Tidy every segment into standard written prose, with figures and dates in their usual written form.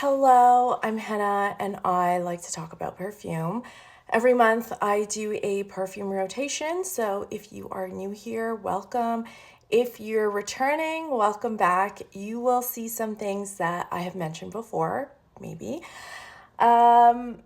Hello, I'm Henna and I like to talk about perfume. Every month I do a perfume rotation, so if you are new here, welcome. If you're returning, welcome back. You will see some things that I have mentioned before, maybe. Um,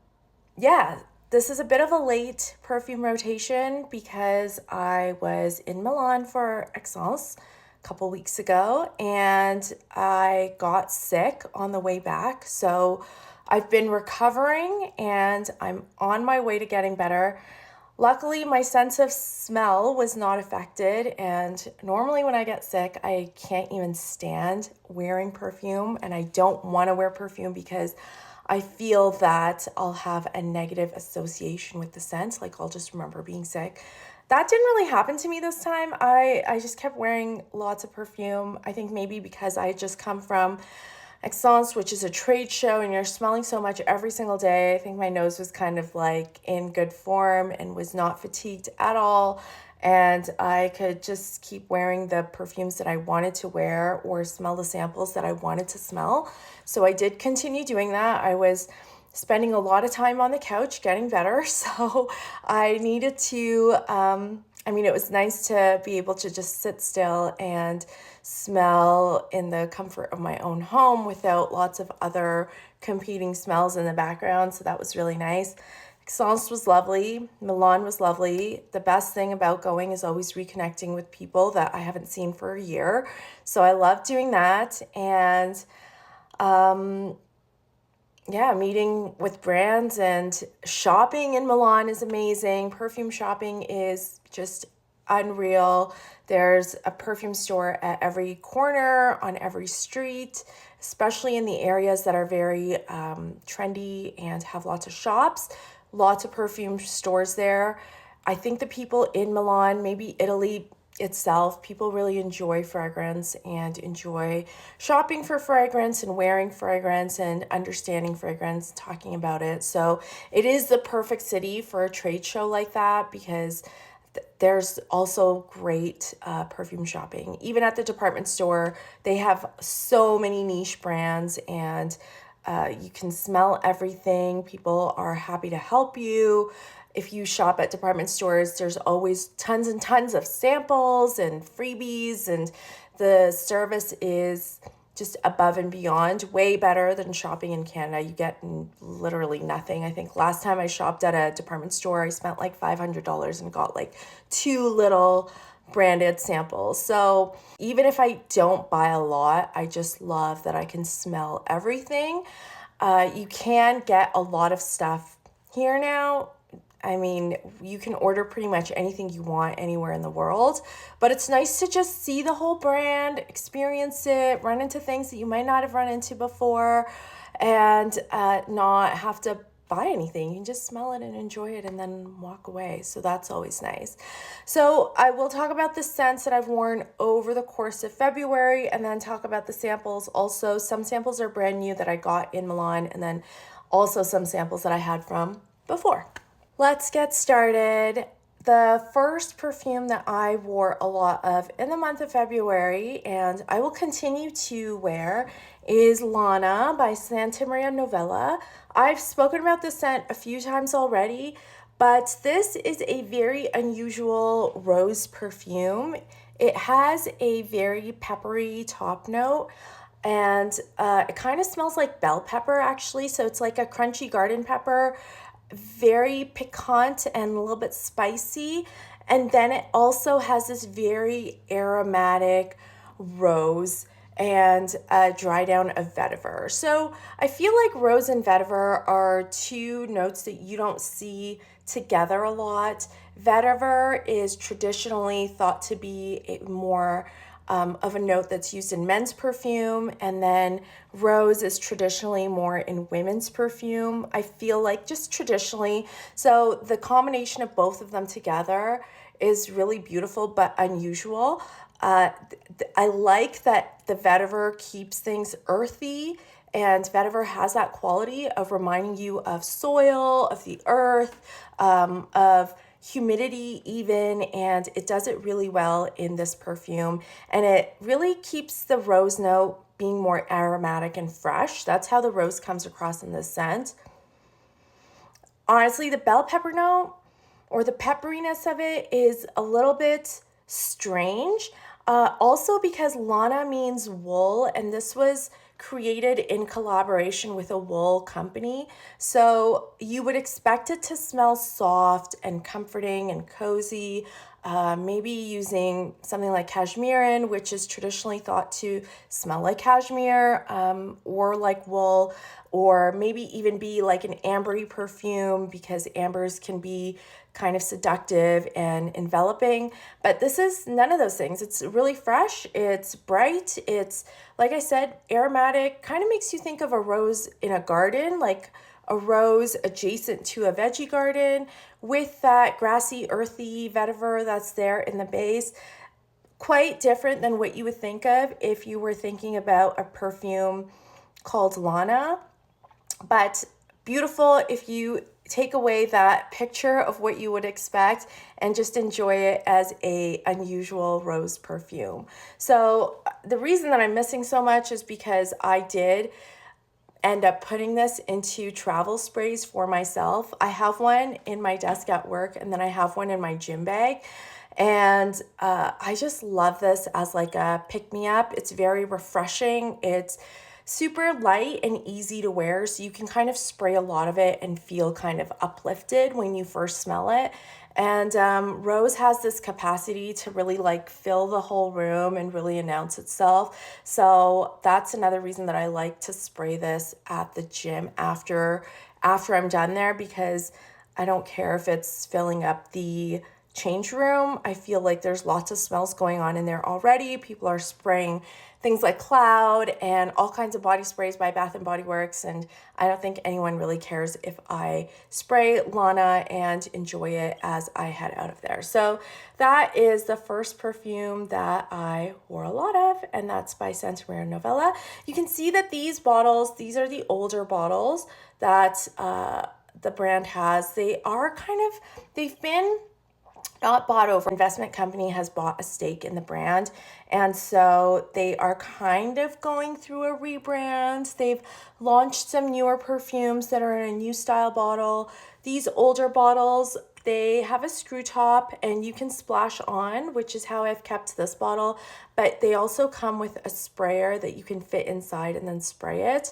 yeah, this is a bit of a late perfume rotation because I was in Milan for Esxence a couple weeks ago and I got sick on the way back. So I've been recovering and I'm on my way to getting better. Luckily, my sense of smell was not affected, and normally when I get sick, I can't even stand wearing perfume, and I don't want to wear perfume because I feel that I'll have a negative association with the scent, like I'll just remember being sick. That didn't really happen to me this time. I just kept wearing lots of perfume. I think maybe because I had just come from Esxence, which is a trade show, and you're smelling so much every single day. I think my nose was kind of like in good form and was not fatigued at all. And I could just keep wearing the perfumes that I wanted to wear or smell the samples that I wanted to smell. So I did continue doing that. I was spending a lot of time on the couch getting better. So I needed to, it was nice to be able to just sit still and smell in the comfort of my own home without lots of other competing smells in the background. So that was really nice. Esxence was lovely. Milan was lovely. The best thing about going is always reconnecting with people that I haven't seen for a year. So I love doing that. And meeting with brands and shopping in Milan is amazing. Perfume shopping is just unreal. There's a perfume store at every corner, on every street, especially in the areas that are very trendy and have lots of shops. Lots of perfume stores there. I think the people in Milan, maybe Italy itself, people really enjoy fragrance and enjoy shopping for fragrance and wearing fragrance and understanding fragrance, talking about it. So it is the perfect city for a trade show like that because there's also great perfume shopping. Even at the department store, they have so many niche brands and you can smell everything. People are happy to help you. If you shop at department stores, there's always tons and tons of samples and freebies, and the service is just above and beyond, way better than shopping in Canada. You get literally nothing. I think last time I shopped at a department store, I spent like $500 and got like 2 little branded samples. So even if I don't buy a lot, I just love that I can smell everything. You can get a lot of stuff here now. I mean, you can order pretty much anything you want anywhere in the world, but it's nice to just see the whole brand, experience it, run into things that you might not have run into before, and not have to buy anything. You can just smell it and enjoy it and then walk away. So that's always nice. So I will talk about the scents that I've worn over the course of February and then talk about the samples. Also, some samples are brand new that I got in Milan, and then also some samples that I had from before. Let's get started. The first perfume that I wore a lot of in the month of February, and I will continue to wear, is Lana by Santa Maria Novella. I've spoken about this scent a few times already, but this is a very unusual rose perfume. It has a very peppery top note, and it kind of smells like bell pepper actually. So it's like a crunchy garden pepper, very piquant and a little bit spicy. And then it also has this very aromatic rose and a dry down of vetiver. So I feel like rose and vetiver are two notes that you don't see together a lot. Vetiver is traditionally thought to be a more of a note that's used in men's perfume, and then rose is traditionally more in women's perfume. I feel like just traditionally. So the combination of both of them together is really beautiful but unusual. I like that the vetiver keeps things earthy, and vetiver has that quality of reminding you of soil, of the earth, of humidity even, and it does it really well in this perfume. And it really keeps the rose note being more aromatic and fresh. That's how the rose comes across in this scent. Honestly, the bell pepper note or the pepperiness of it is a little bit strange. Also because Lana means wool, and this was created in collaboration with a wool company. So you would expect it to smell soft and comforting and cozy, maybe using something like cashmere, which is traditionally thought to smell like cashmere, or like wool, or maybe even be like an ambery perfume, because ambers can be kind of seductive and enveloping. But this is none of those things. It's really fresh, it's bright, it's, like I said, aromatic, kind of makes you think of a rose in a garden, like a rose adjacent to a veggie garden with that grassy, earthy vetiver that's there in the base. Quite different than what you would think of if you were thinking about a perfume called Lana, but beautiful if you take away that picture of what you would expect and just enjoy it as a unusual rose perfume. So the reason that I'm missing so much is because I did end up putting this into travel sprays for myself. I have one in my desk at work, and then I have one in my gym bag. And I just love this as like a pick-me-up. It's very refreshing. It's super light and easy to wear, so you can kind of spray a lot of it and feel kind of uplifted when you first smell it. And rose has this capacity to really like fill the whole room and really announce itself. So that's another reason that I like to spray this at the gym after I'm done there, because I don't care if it's filling up the change room. I feel like there's lots of smells going on in there already. People are spraying things like Cloud and all kinds of body sprays by Bath and Body Works, and I don't think anyone really cares if I spray Lana and enjoy it as I head out of there. So that is the first perfume that I wore a lot of, and that's by Santa Novella. You can see that these bottles, these are the older bottles that the brand has. They are they've been not bought over. Investment company has bought a stake in the brand, and so they are kind of going through a rebrand. They've launched some newer perfumes that are in a new style bottle. These older bottles, they have a screw top and you can splash on, which is how I've kept this bottle, but they also come with a sprayer that you can fit inside and then spray it.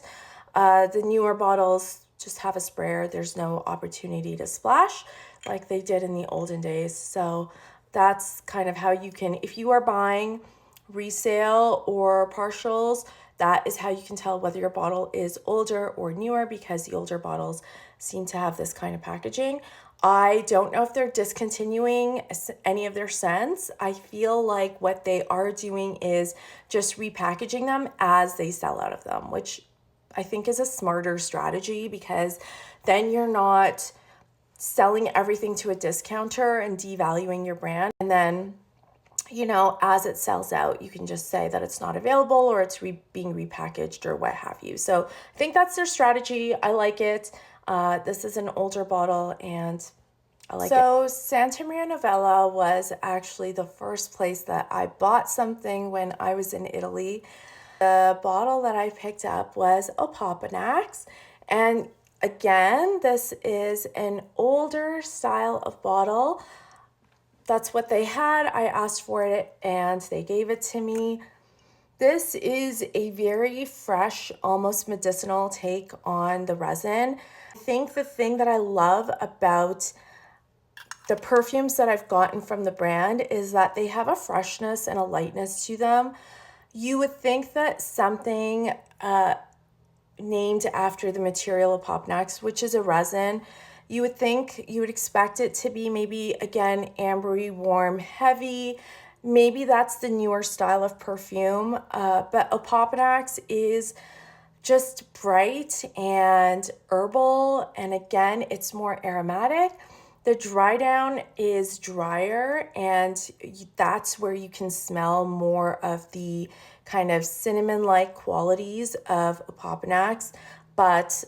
The newer bottles just have a sprayer. There's no opportunity to splash like they did in the olden days. So that's kind of how you can, if you are buying resale or partials, that is how you can tell whether your bottle is older or newer, because the older bottles seem to have this kind of packaging. I don't know if they're discontinuing any of their scents. I feel like what they are doing is just repackaging them as they sell out of them, which I think is a smarter strategy, because then you're not selling everything to a discounter and devaluing your brand. And then, you know, as it sells out, you can just say that it's not available or it's being repackaged or what have you. So I think that's their strategy. I like it. This is an older bottle and I like it. So Santa Novella was actually the first place that I bought something when I was in Italy. The bottle that I picked up was Opoponax, and again, this is an older style of bottle. That's what they had. I asked for it and they gave it to me. This is a very fresh, almost medicinal take on the resin. I think the thing that I love about the perfumes that I've gotten from the brand is that they have a freshness and a lightness to them. You would think that something named after the material Opoponax, which is a resin, you would expect it to be maybe, again, ambery, warm, heavy. Maybe that's the newer style of perfume, but Opoponax is just bright and herbal, and again, it's more aromatic. The dry down is drier, and that's where you can smell more of the kind of cinnamon-like qualities of Opoponax, but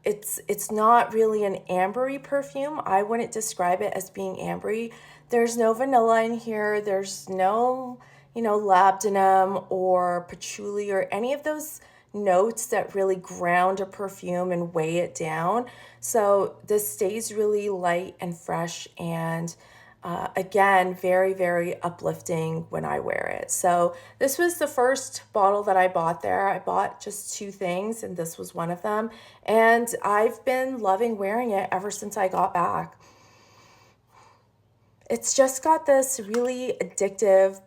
it's not really an ambery perfume. I wouldn't describe it as being ambery. There's no vanilla in here. There's no labdanum or patchouli or any of those notes that really ground a perfume and weigh it down. So this stays really light and fresh, and again, very, very uplifting when I wear it. So this was the first bottle that I bought there. I bought just 2 things, and this was one of them. And I've been loving wearing it ever since I got back. It's just got this really addictive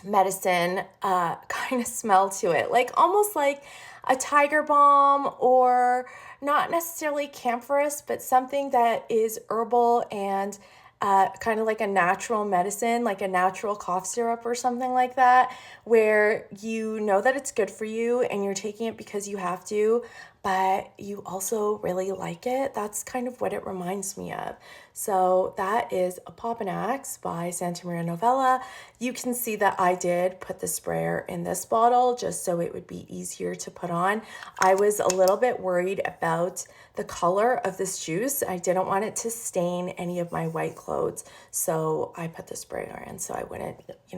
medicine kind of smell to it, like almost like a tiger balm, or not necessarily camphorous, but something that is herbal and kind of like a natural medicine, like a natural cough syrup or something like that, where you know that it's good for you and you're taking it because you have to, but you also really like it. That's kind of what it reminds me of. So that is Opoponax by Santa Maria Novella. You can see that I did put the sprayer in this bottle just so it would be easier to put on. I was a little bit worried about the color of this juice. I didn't want it to stain any of my white clothes, so I put the sprayer in so I wouldn't,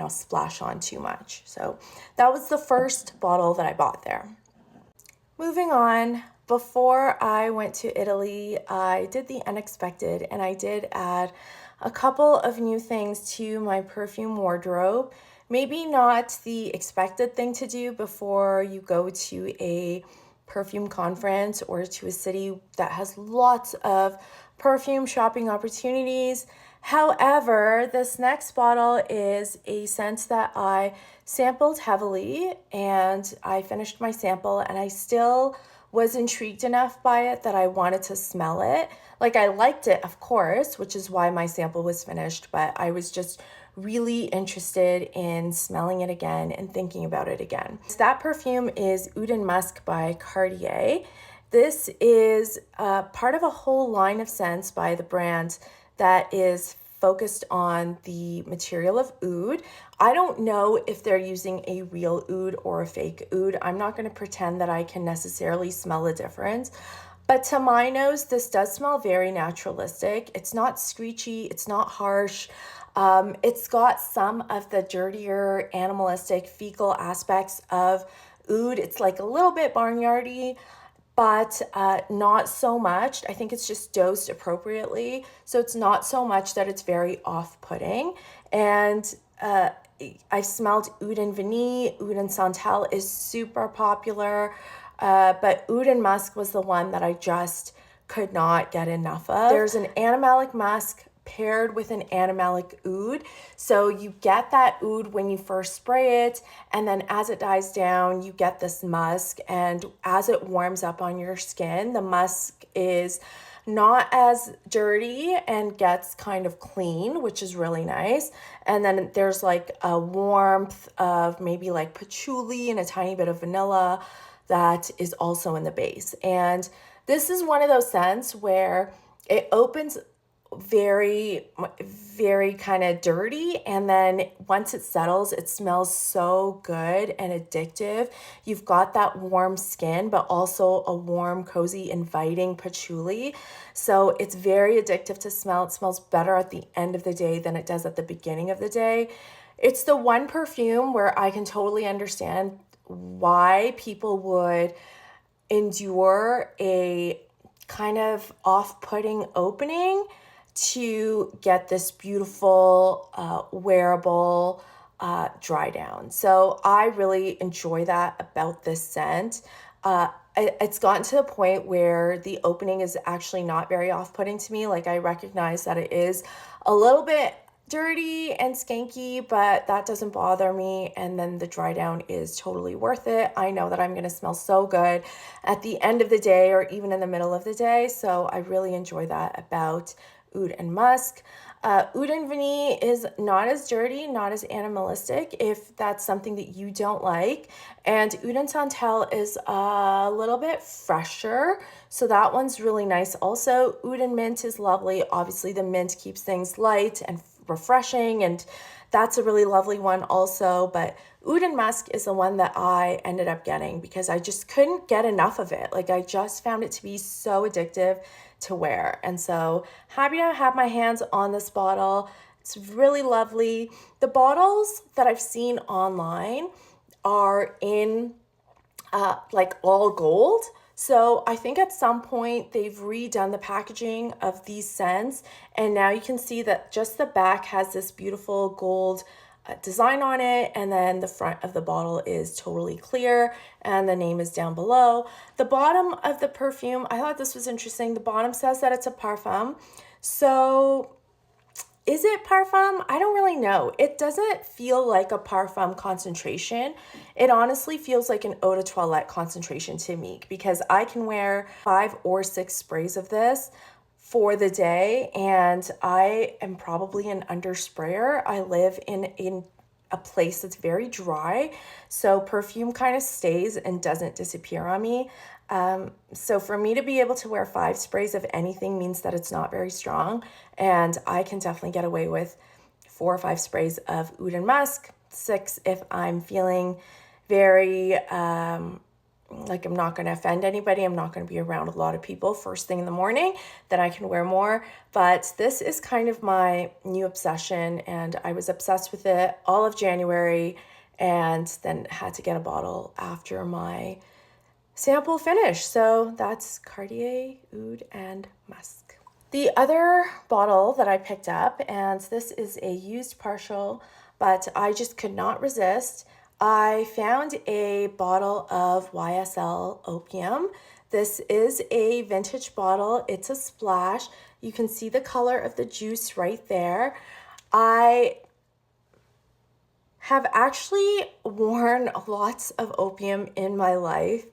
splash on too much. So that was the first bottle that I bought there. Moving on, before I went to Italy, I did the unexpected, and I did add a couple of new things to my perfume wardrobe. Maybe not the expected thing to do before you go to a perfume conference or to a city that has lots of perfume shopping opportunities. However, this next bottle is a scent that I sampled heavily, and I finished my sample, and I still was intrigued enough by it that I wanted to smell it. Like, I liked it, of course, which is why my sample was finished, but I was just really interested in smelling it again and thinking about it again. So that perfume is Oud and Musc by Cartier. This is part of a whole line of scents by the brand that is focused on the material of oud. I don't know if they're using a real oud or a fake oud. I'm not going to pretend that I can necessarily smell a difference. But to my nose, this does smell very naturalistic. It's not screechy. It's not harsh. It's got some of the dirtier, animalistic, fecal aspects of oud. It's like a little bit barnyardy, but not so much. I think it's just dosed appropriately. So it's not so much that it's very off-putting. And I've smelled Oud and Vanille. Oud and Santal is super popular. But Oud and Musc was the one that I just could not get enough of. There's an animalic musk paired with an animalic oud. So you get that oud when you first spray it, and then as it dies down, you get this musk, and as it warms up on your skin, the musk is not as dirty and gets kind of clean, which is really nice. And then there's like a warmth of maybe like patchouli and a tiny bit of vanilla that is also in the base. And this is one of those scents where it opens very, very kind of dirty, and then once it settles, it smells so good and addictive. You've got that warm skin, but also a warm, cozy, inviting patchouli. So it's very addictive to smell. It smells better at the end of the day than it does at the beginning of the day. It's the one perfume where I can totally understand why people would endure a kind of off-putting opening to get this beautiful wearable dry down. So I really enjoy that about this scent. It's gotten to the point where the opening is actually not very off-putting to me. Like, I recognize that it is a little bit dirty and skanky, but that doesn't bother me. And then the dry down is totally worth it. I know that I'm going to smell so good at the end of the day or even in the middle of the day. So I really enjoy that about Oud and Musc. Oud and Vanille is not as dirty, not as animalistic, if that's something that you don't like. And Oud and Santal is a little bit fresher, so that one's really nice also. Oud and Mint is lovely. Obviously, the mint keeps things light and refreshing, and that's a really lovely one also. But Oud and Musc is the one that I ended up getting because I just couldn't get enough of it. Like, I just found it to be so addictive to wear. And so happy to have my hands on this bottle. It's really lovely. The bottles that I've seen online are in like all gold. So I think at some point they've redone the packaging of these scents, and now you can see that just the back has this beautiful gold design on it, and then the front of the bottle is totally clear, and the name is down below. The bottom of the perfume, I thought this was interesting. The bottom says that it's a parfum. So is it parfum? I don't really know. It doesn't feel like a parfum concentration. It honestly feels like an eau de toilette concentration to me, because I can wear 5 or 6 sprays of this for the day, and I am probably an undersprayer. I live in a place that's very dry, so perfume kind of stays and doesn't disappear on me. So for me to be able to wear 5 sprays of anything means that it's not very strong, and I can definitely get away with 4 or 5 sprays of Oud and Musc, 6 if I'm feeling very like I'm not going to offend anybody. I'm not going to be around a lot of people first thing in the morning, then I can wear more. But this is kind of my new obsession, and I was obsessed with it all of January, and then had to get a bottle after my sample finish. So that's Cartier Oud and Musc. The other bottle that I picked up, and this is a used partial, but I just could not resist. I found a bottle of YSL Opium. This is a vintage bottle. It's a splash. You can see the color of the juice right there. I have actually worn lots of opium in my life.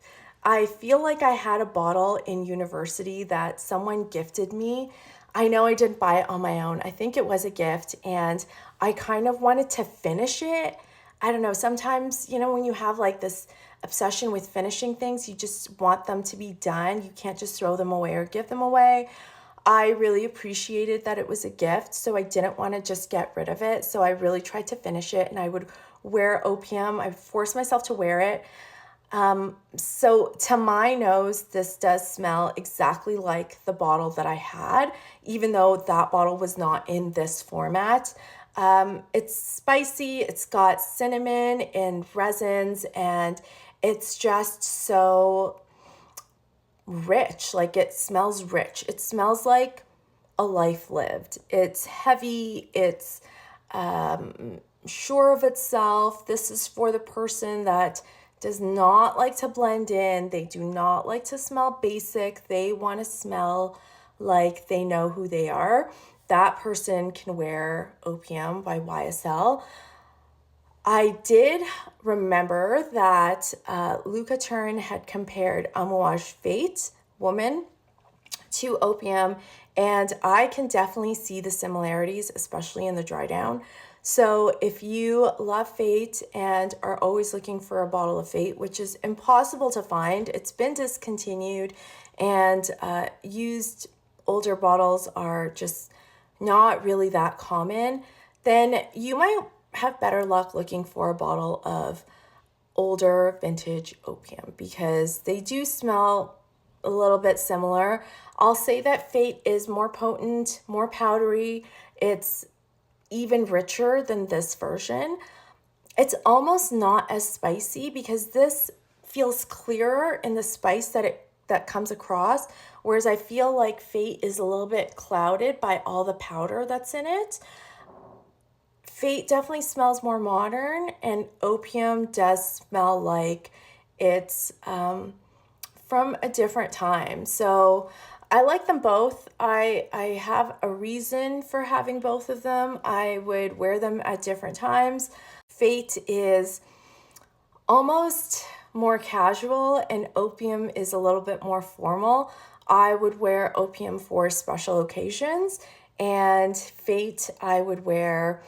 I feel like I had a bottle in university that someone gifted me. I know I didn't buy it on my own. I think it was a gift, and I kind of wanted to finish it. I don't know, sometimes, you know, when you have like this obsession with finishing things, you just want them to be done. You can't just throw them away or give them away. I really appreciated that it was a gift, so I didn't want to just get rid of it. So I really tried to finish it, and I would wear opium. I forced myself to wear it. So to my nose, this does smell exactly like the bottle that I had, even though that bottle was not in this format. It's spicy, it's got cinnamon and resins, and it's just so rich. Like, it smells rich. It smells like a life lived. It's heavy, it's sure of itself. This is for the person that does not like to blend in. They do not like to smell basic. They want to smell like they know who they are. That person can wear Opium by YSL. I did remember that Luca Turin had compared Amouage Fate Woman to Opium, and I can definitely see the similarities, especially in the dry down. So if you love Fate and are always looking for a bottle of Fate, which is impossible to find, it's been discontinued, and used older bottles are just not really that common, then you might have better luck looking for a bottle of older vintage Opium, because they do smell a little bit similar. I'll say that Fate is more potent, more powdery. It's even richer than this version. It's almost not as spicy, because this feels clearer in the spice that comes across, whereas I feel like Fate is a little bit clouded by all the powder that's in it. Fate definitely smells more modern, and Opium does smell like it's from a different time. So I like them both. I have a reason for having both of them. I would wear them at different times. Fate is almost more casual, and Opium is a little bit more formal. I would wear Opium for special occasions, and Fate I would wear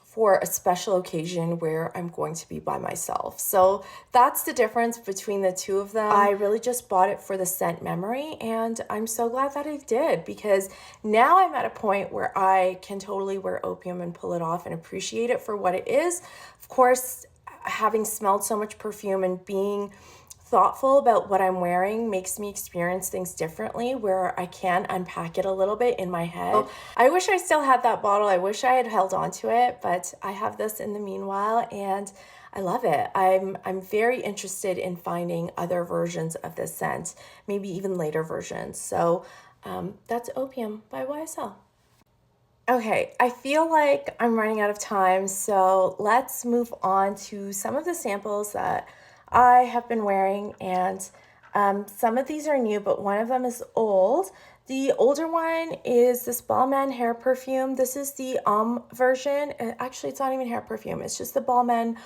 for a special occasion where I'm going to be by myself. So that's the difference between the two of them. I really just bought it for the scent memory, and I'm so glad that I did, because now I'm at a point where I can totally wear Opium and pull it off and appreciate it for what it is. Of course, having smelled so much perfume and being thoughtful about what I'm wearing makes me experience things differently, where I can unpack it a little bit in my head. I wish I still had that bottle. I wish I had held on to it, but I have this in the meanwhile, and I love it. I'm very interested in finding other versions of this scent, maybe even later versions. So that's Opium by YSL. Okay, I feel like I'm running out of time, so let's move on to some of the samples that I have been wearing, and some of these are new, but one of them is old. The older one is this Balmain hair perfume. This is the version. Actually, it's not even hair perfume. It's just the Balmain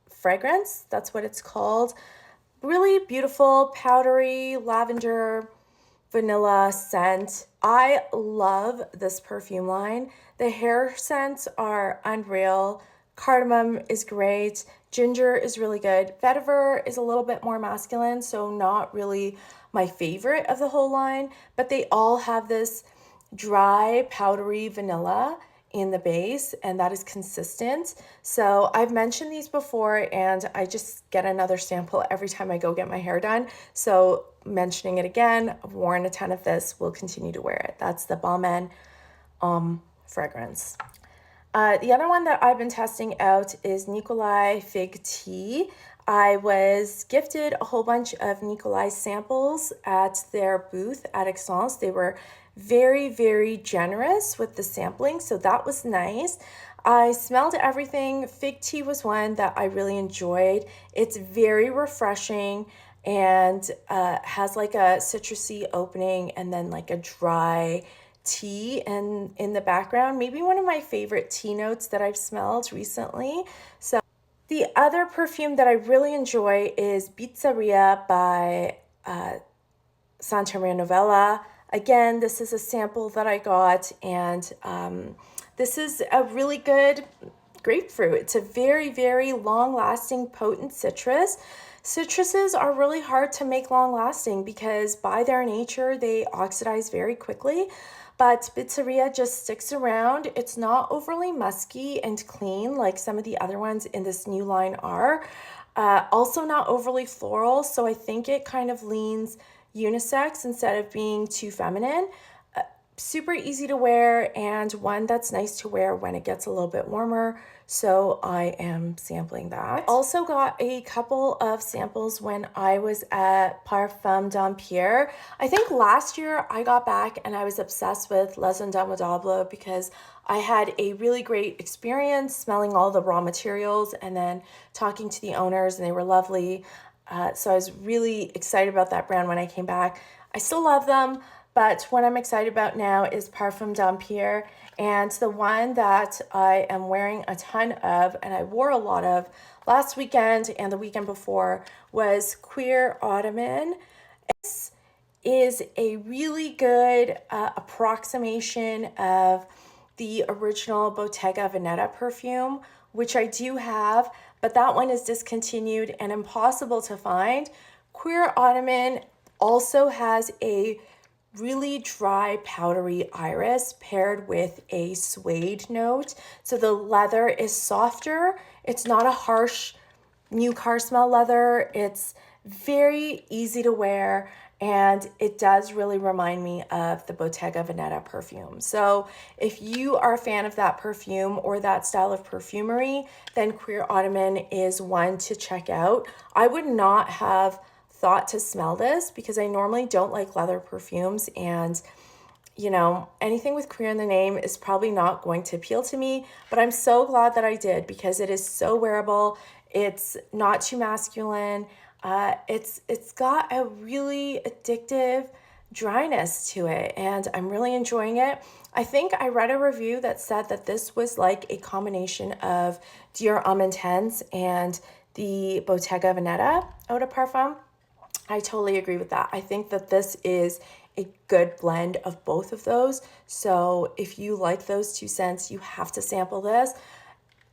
fragrance. That's what it's called. Really beautiful, powdery, lavender, vanilla scent. I love this perfume line. The hair scents are unreal. Cardamom is great. Ginger is really good. Vetiver is a little bit more masculine, so not really my favorite of the whole line, but they all have this dry, powdery vanilla in the base, and that is consistent. So I've mentioned these before, and I just get another sample every time I go get my hair done. So mentioning it again, I've worn a ton of this, will continue to wear it. That's the Balmain fragrance. The other one that I've been testing out is Nicolai Fig Tea. I was gifted a whole bunch of Nicolai samples at their booth at Esxence. They were very, very generous with the sampling, so that was nice. I smelled everything. Fig tea was one that I really enjoyed. It's very refreshing and has like a citrusy opening and then like a dry tea and in the background. Maybe one of my favorite tea notes that I've smelled recently. So the other perfume that I really enjoy is Bizzaria by Santa Maria Novella. Again, this is a sample that I got, and this is a really good grapefruit. It's a very, very long-lasting, potent citrus. Citruses are really hard to make long-lasting because by their nature, they oxidize very quickly. But Bizzaria just sticks around. It's not overly musky and clean like some of the other ones in this new line are. Also not overly floral, so I think it kind of leans unisex instead of being too feminine. Super easy to wear, and one that's nice to wear when it gets a little bit warmer, so I am sampling that. I also got a couple of samples when I was at Parfums d'Empire. I think last year I got back and I was obsessed with Les Indomptables because I had a really great experience smelling all the raw materials and then talking to the owners, and they were lovely. So I was really excited about that brand when I came back. I still love them, but what I'm excited about now is Parfums d'Empire, and the one that I am wearing a ton of, and I wore a lot of last weekend and the weekend before, was Cuir Ottoman. This is a really good approximation of the original Bottega Veneta perfume, which I do have, but that one is discontinued and impossible to find. Cuir Ottoman also has a really dry, powdery iris paired with a suede note. So the leather is softer. It's not a harsh new car smell leather. It's very easy to wear, and it does really remind me of the Bottega Veneta perfume. So if you are a fan of that perfume or that style of perfumery, then Cuir Ottoman is one to check out. I would not have thought to smell this because I normally don't like leather perfumes, and you know, anything with queer in the name is probably not going to appeal to me, but I'm so glad that I did because it is so wearable. It's not too masculine. It's got a really addictive dryness to it, and I'm really enjoying it. I think I read a review that said that this was like a combination of Dior Homme Intense and the Bottega Veneta Eau de Parfum. I totally agree with that. I think that this is a good blend of both of those. So if you like those two scents, you have to sample this.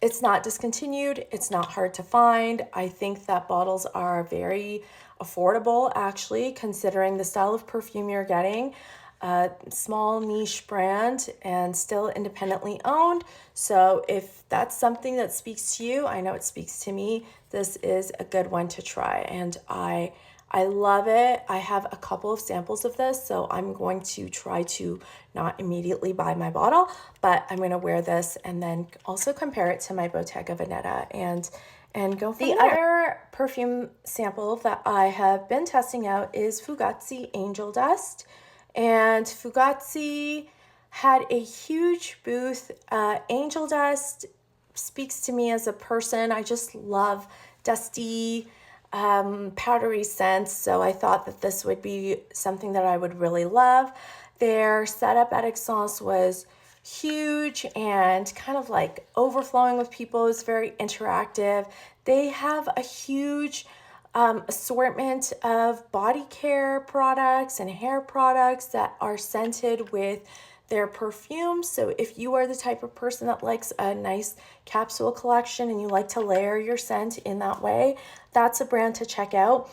It's not discontinued. It's not hard to find. I think that bottles are very affordable, actually, considering the style of perfume you're getting. a small niche brand and still independently owned. So if that's something that speaks to you, I know it speaks to me, this is a good one to try. And I love it. I have a couple of samples of this, so I'm going to try to not immediately buy my bottle, but I'm going to wear this and then also compare it to my Bottega Veneta and go from there. The other perfume sample that I have been testing out is Fugazzi Angel Dust. And Fugazzi had a huge booth. Angel Dust speaks to me as a person. I just love dusty, powdery scents, so I thought that this would be something that I would really love. Their setup at Esxence was huge and kind of like overflowing with people. It was very interactive. They have a huge assortment of body care products and hair products that are scented with their perfumes. So if you are the type of person that likes a nice capsule collection and you like to layer your scent in that way, that's a brand to check out.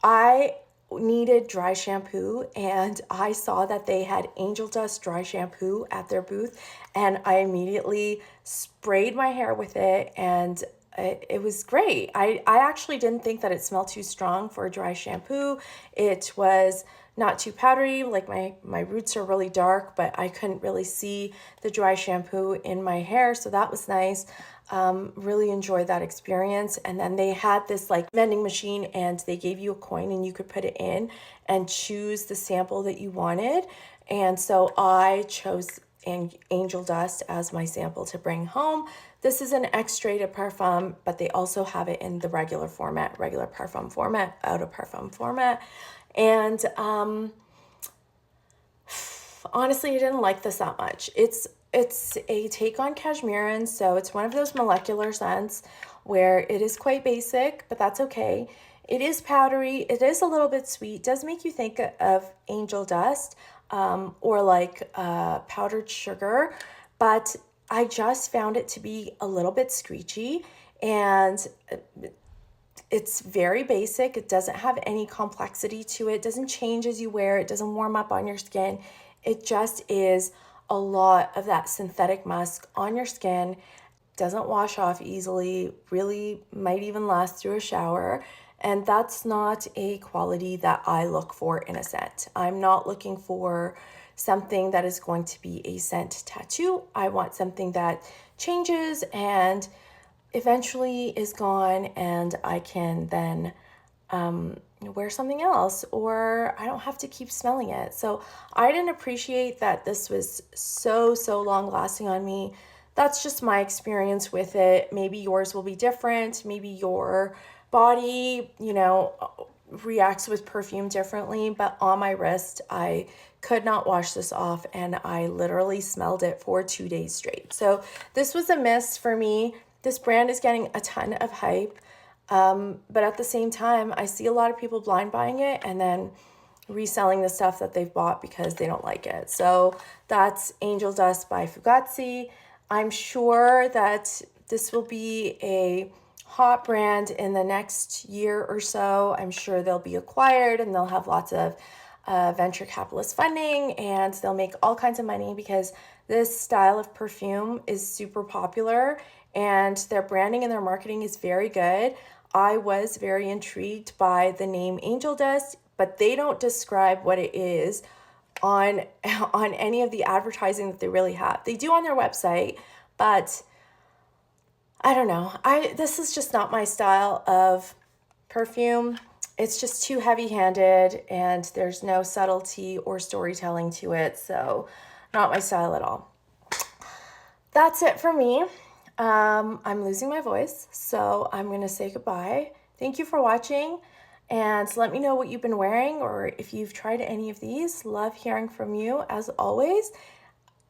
I needed dry shampoo and I saw that they had Angel Dust dry shampoo at their booth, and I immediately sprayed my hair with it, and it was great. I actually didn't think that it smelled too strong for a dry shampoo. It was not too powdery, like my roots are really dark, but I couldn't really see the dry shampoo in my hair, so that was nice. Really enjoyed that experience. And then they had this like vending machine and they gave you a coin and you could put it in and choose the sample that you wanted. And so I chose Angel Dust as my sample to bring home. This is an extrait de parfum, but they also have it in the regular format, regular parfum format, Eau de Parfum format. And honestly, I didn't like this that much. It's a take on Cashmeran, so it's one of those molecular scents where it is quite basic, but that's okay. It is powdery. It is a little bit sweet. It does make you think of Angel Dust or like powdered sugar, but I just found it to be a little bit screechy, and it's very basic. It doesn't have any complexity to it. It doesn't change as you wear it. It doesn't warm up on your skin. It just is a lot of that synthetic musk on your skin. Doesn't wash off easily, really might even last through a shower. And that's not a quality that I look for in a scent. I'm not looking for something that is going to be a scent tattoo. I want something that changes and eventually is gone, and I can then wear something else, or I don't have to keep smelling it. So I didn't appreciate that this was so long lasting on me. That's just my experience with it. Maybe yours will be different. Maybe your body, reacts with perfume differently, but on my wrist, I could not wash this off, and I literally smelled it for 2 days straight. So this was a miss for me. This brand is getting a ton of hype, but at the same time, I see a lot of people blind buying it and then reselling the stuff that they've bought because they don't like it. So that's Angel Dust by Fugazzi. I'm sure that this will be a hot brand in the next year or so. I'm sure they'll be acquired and they'll have lots of venture capitalist funding, and they'll make all kinds of money because this style of perfume is super popular and their branding and their marketing is very good. I was very intrigued by the name Angel Dust, but they don't describe what it is on any of the advertising that they really have. They do on their website, but I don't know. This is just not my style of perfume. It's just too heavy-handed and there's no subtlety or storytelling to it, so not my style at all. That's it for me. I'm losing my voice, so I'm going to say goodbye. Thank you for watching, and let me know what you've been wearing or if you've tried any of these. Love hearing from you, as always.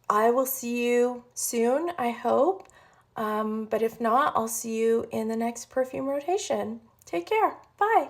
I will see you soon, I hope, but if not, I'll see you in the next perfume rotation. Take care. Bye.